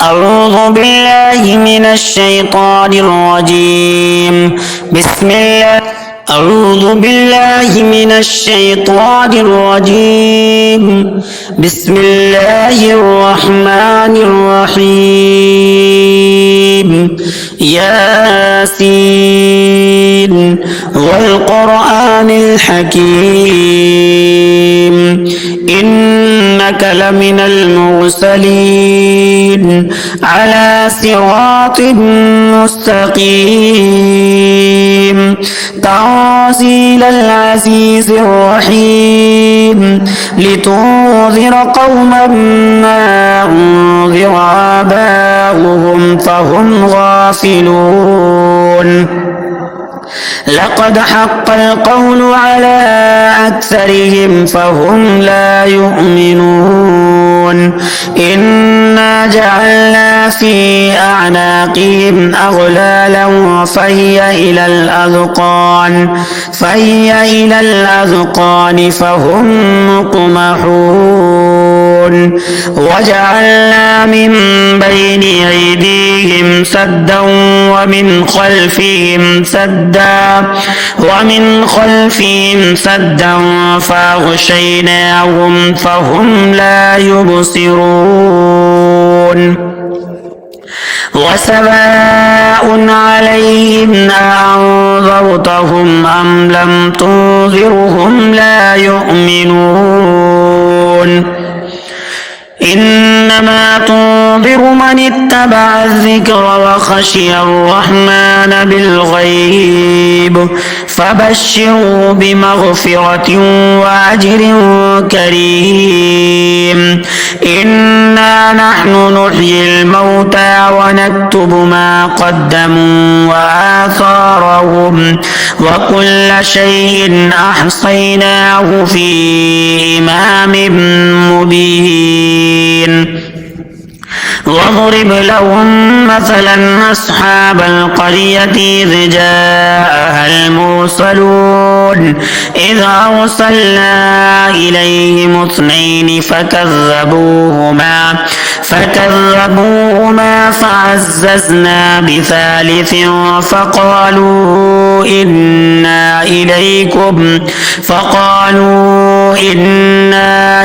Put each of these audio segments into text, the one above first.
أعوذ بالله من الشيطان الرجيم. أعوذ بالله من الشيطان الرجيم. بسم الله الرحمن الرحيم. ياسين والقرآن الحكيم إنك لمن المرسلين على صراط مستقيم تنزيل العزيز الرحيم لتنذر قوما ما أنذر آباؤهم فهم غافلون. لقد حق القول على أكثرهم فهم لا يؤمنون. إنا جعلنا في أعناقهم أغلالا فهي إلى الأذقان فهم مقمحون. وجعلنا من بين أيديهم سدا ومن خلفهم سدا فأغشيناهم فهم لا يبصرون. وسواء عليهم أأنذرتهم أم لم تنذرهم لا يؤمنون. إنما تنذر من اتبع الذكر وخشي الرحمن بالغيب فبشره بمغفرة وأجر كريم. إنا نحن نحيي الموتى ونكتب ما قدموا وآثارهم وكل شيء أحصيناه في إمام مبين. واضرب لهم مثلا أصحاب القرية إذ جاءها المرسلون إذ أرسلنا إليهم اثنين فكذبوهما فعززنا بثالث فقالوا إنا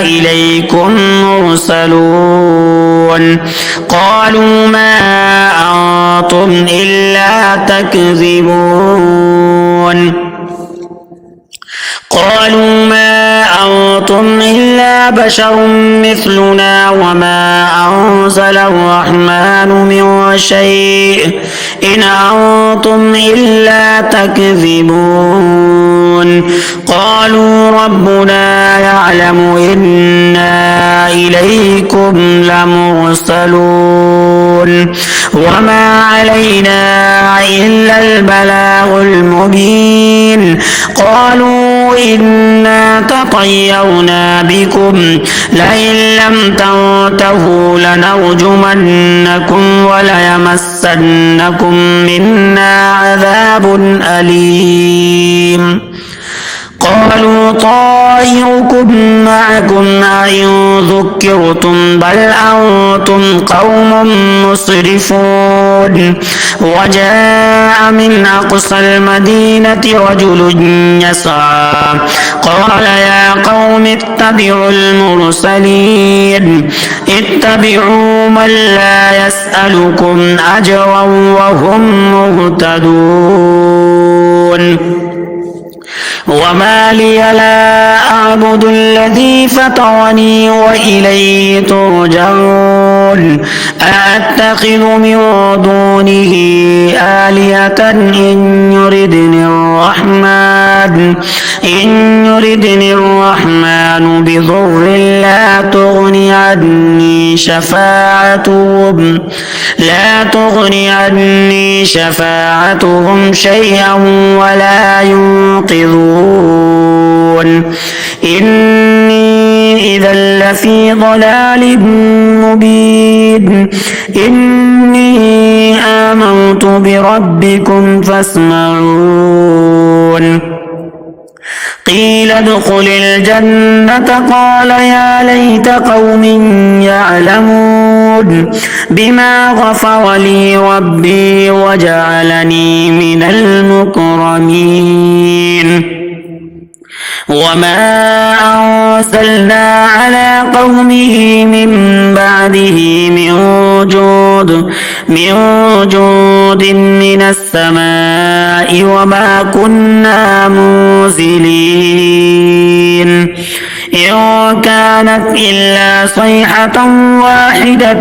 إليكم مرسلون. قالوا ما أنتم إلا بشر مثلنا وما أنزل الرحمن من شيء إن أنتم إلا تكذبون. قالوا ربنا يعلم إنا إليكم لمرسلون وما علينا إلا البلاغ المبين. قالوا إنا تطيرنا بكم لئن لم تنتهوا لنرجمنكم وليمسنكم منا عذاب أليم. قالوا طائركم معكم أئن ذكرتم بل أنتم قوم مسرفون. وجاء من أقصى المدينة رجل يسعى قال يا قوم اتبعوا المرسلين اتبعوا من لا يسألكم أجرا وهم مهتدون. وما لي لا أعبد الذي فطرني وإليه ترجعون. أأتخذ من دونه آلهة إن يردني الرحمن بضر لا تغني عني شفاعتهم شيئا ولا ينقذون. إني إذا لفي ضلال مبين. إني آمنت بربكم فاسمعون. قيل ادخل الجنة قال يا ليت قوم يعلمون بما غفر لي ربي وجعلني من المكرمين وما أرسلنا على قومه من بعده من جود من السماء وما كنا منزلين إن كانت إلا صيحة واحدة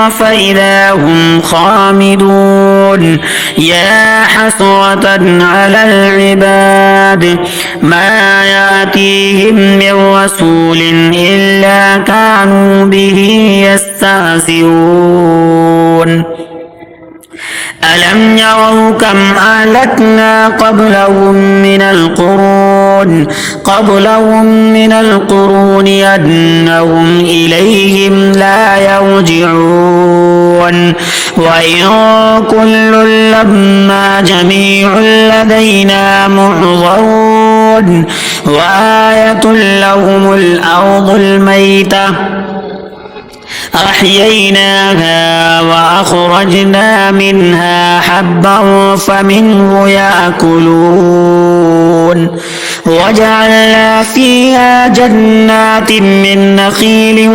فإذا هم خامدون يا حسرة على العباد ما يأتيهم من رسول إلا كانوا به يستهزئون ألم يروا كم أهلكنا قبلهم من القرون أنهم إليهم لا يرجعون وإن كل لما جميع لدينا محضرون وآية لهم الأرض الميتة أحييناها وأخرجنا منها حبا فمنه يأكلون وجعلنا فيها جنات من نخيل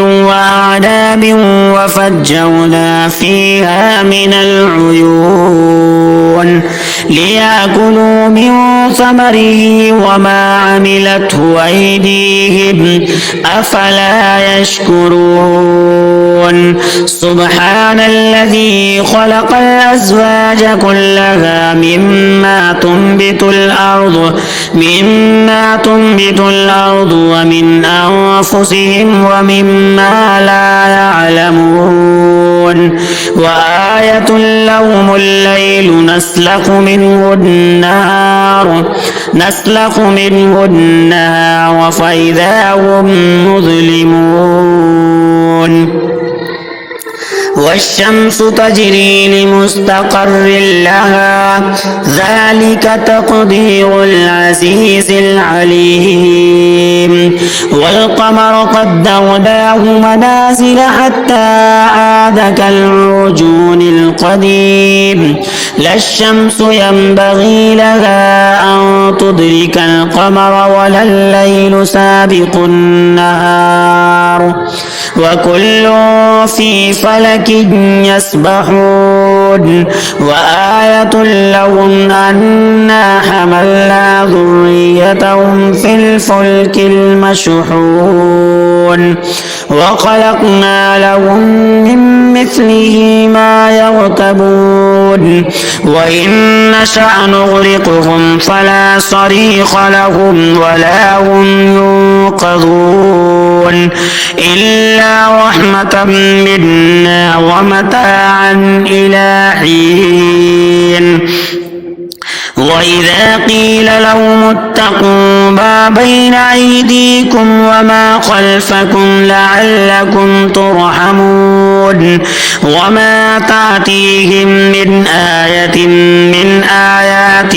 وأعناب وفجرنا فيها من العيون ليأكلوا من ثمره وما عملته أيديهم أفلا يشكرون سبحان الذي خلق الأزواج كلها مما تنبت الأرض ومن أنفسهم ومما لا يعلمون وآية لهم الليل نسلخ منه النهار فإذا هم مظلمون والشمس تجري لمستقر لها ذلك تقدير العزيز العليم والقمر قدرناه منازل حتى عاد كالعرجون القديم لا الشمس ينبغي لها أن تدرك القمر ولا الليل سابق النهار وكل في فلك يسبحون وآية لهم أنا حملنا ذريتهم في الفلك المشحون وخلقنا لهم من مثله ما يركبون وإن نشأ نغرقهم فلا صريخ لهم ولا هم ينقذون إلا رحمة منا ومتاعا إلى حين وإذا قيل لهم اتقوا ما بين أيديكم وما خلفكم لعلكم ترحمون وما تأتيهم من آية من آيات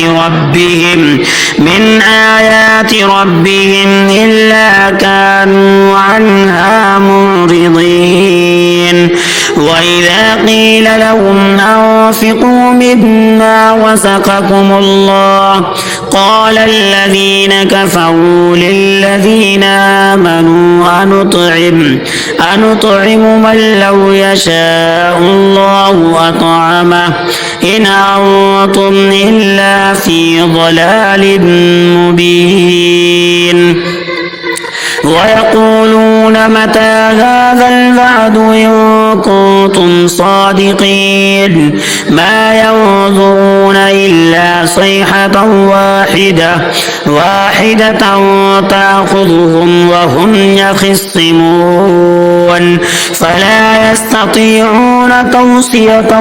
ربهم إلا كانوا عنها معرضين وإذا قيل لهم أنفقوا مما رزقكم الله قال الذين كفروا للذين آمنوا أنطعم من لو يشاء الله أطعمه إن أنتم إلا في ضلال مبين ويقولون متى هذا الوعد إن كنتم صادقين ما ينظرون إلا صيحة واحدة تأخذهم وهم يخصمون فلا يستطيعون توصية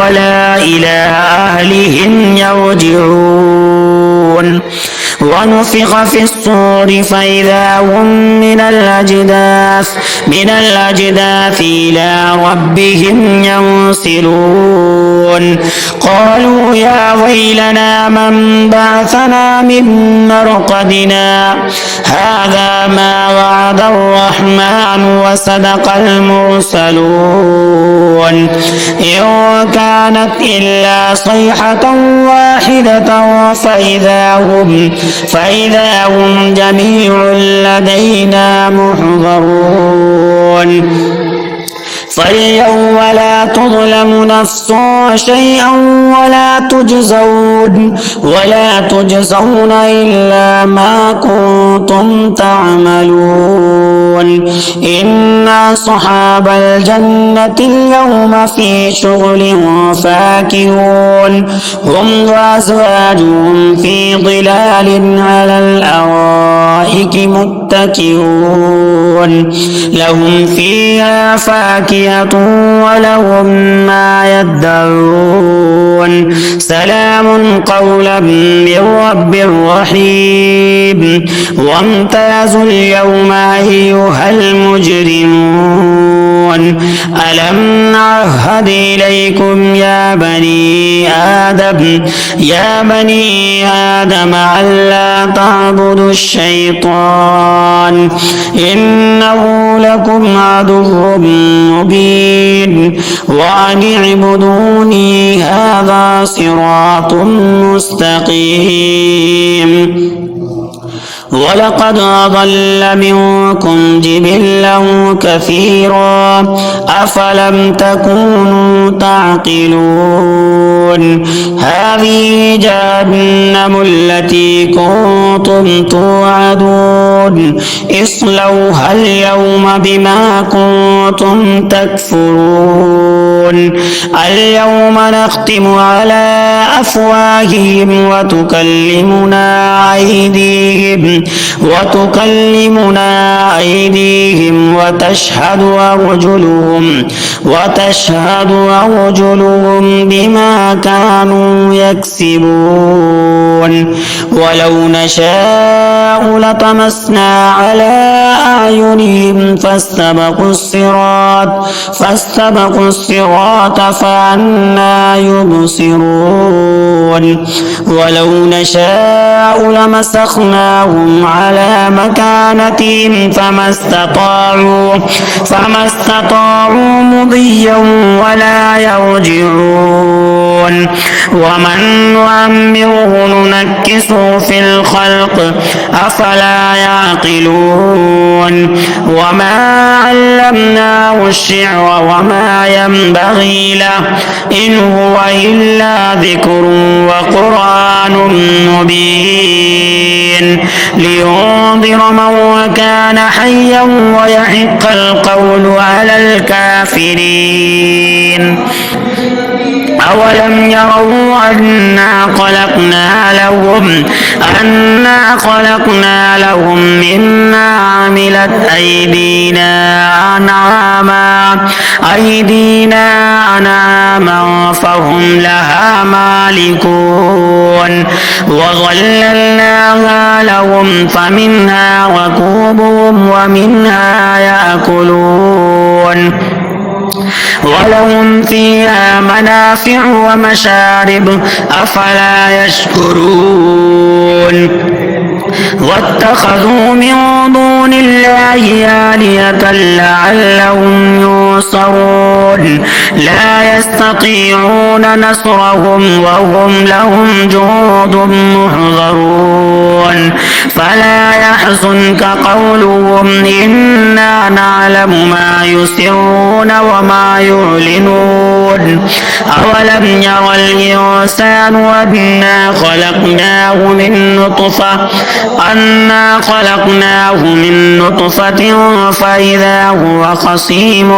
ولا إلى أهلهم يرجعون ونفخ في الصور فإذا هم من الأجداث إلى ربهم ينسلون قالوا يا ويلنا من بعثنا من مرقدنا هذا ما وعد الرحمن وصدق المرسلون إن كانت إلا صيحة واحدة فإذا هم جميع لدينا محضرون فاليوم لا تظلم نفس شيئا ولا تجزون إلا ما كنتم تعملون إن أصحاب الجنة اليوم في شغل فاكهون هم وأزواجهم في ظلال على الأرائك متكئون لهم فيها فاكهة ولهم ما يدعون سلام قولا من رب رحيم وامتازوا اليوم أيها المجرمون ألم نعهد إليكم يا بني آدم ألا تعبدوا الشيطان إنه لكم عدو مبين وأن اعبدوني هذا صراط مستقيم ولقد أضل منكم جبلا كثيرا أفلم تكونوا تعقلون هذه جهنم التي كنتم توعدون اصلوها اليوم بما كنتم تكفرون اليوم نختم على أفواههم وتكلمنا أيديهم وتشهد أرجلهم بما كانوا يكسبون ولو نشاء لطمسنا على أعينهم فاستبقوا الصراط فأنى يبصرون ولو نشاء لمسخناهم على مكانتهم فما استطاعوا مضيا ولا يرجعون ومن نعمره ننكسه في الخلق أفلا يعقلون وما علمناه الشعر وما ينبغي له إن هو إلا ذكر وقرآن مبين لينذر من كان حيا ويحق القول على الكافرين أولم يروا أنا خلقنا لهم مما عملت أيدينا أنعاما فهم لها مالكون وظللناها لهم فمنها ركوبهم ومنها يأكلون ولهم فيها منافع ومشارب أفلا يشكرون واتخذوا من دون الله آلهة لعلهم ينصرون لا يستطيعون نصرهم وهم لهم جند محضرون فلا يحزنك قولهم إنا نعلم ما يسرون وما يعلنون أولم ير الإنسان أنا خلقناه من نطفة فإذا هو خصيم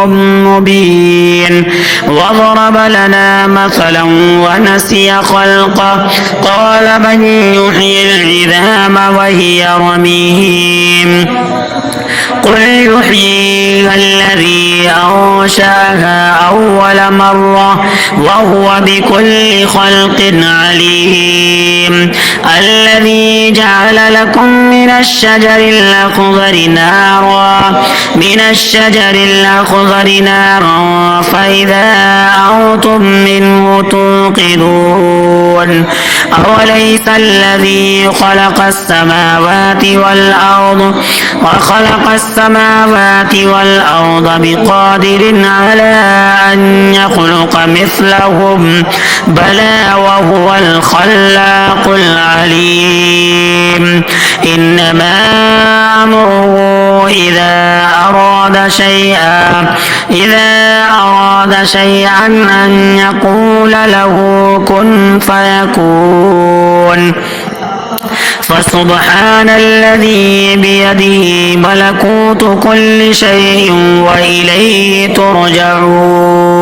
مبين وضرب لنا مثلا ونسي خلقه قال من يحيي العظام وهي رميم قل يحييها الذي أنشأها أول مرة وهو بكل خلق عليم. الذي جعل لكم من الشجر الأخضر نارا فإذا أنتم منه توقدون. أوليس الذي خلق السماوات والأرض بقادر على أن يخلق مثلهم بلى وهو الخلاق العليم. إنما أمره إذا أراد شيئا أن يقول له كن فيكون. فسبحان الذي بيده ملكوت كل شيء وإليه ترجعون.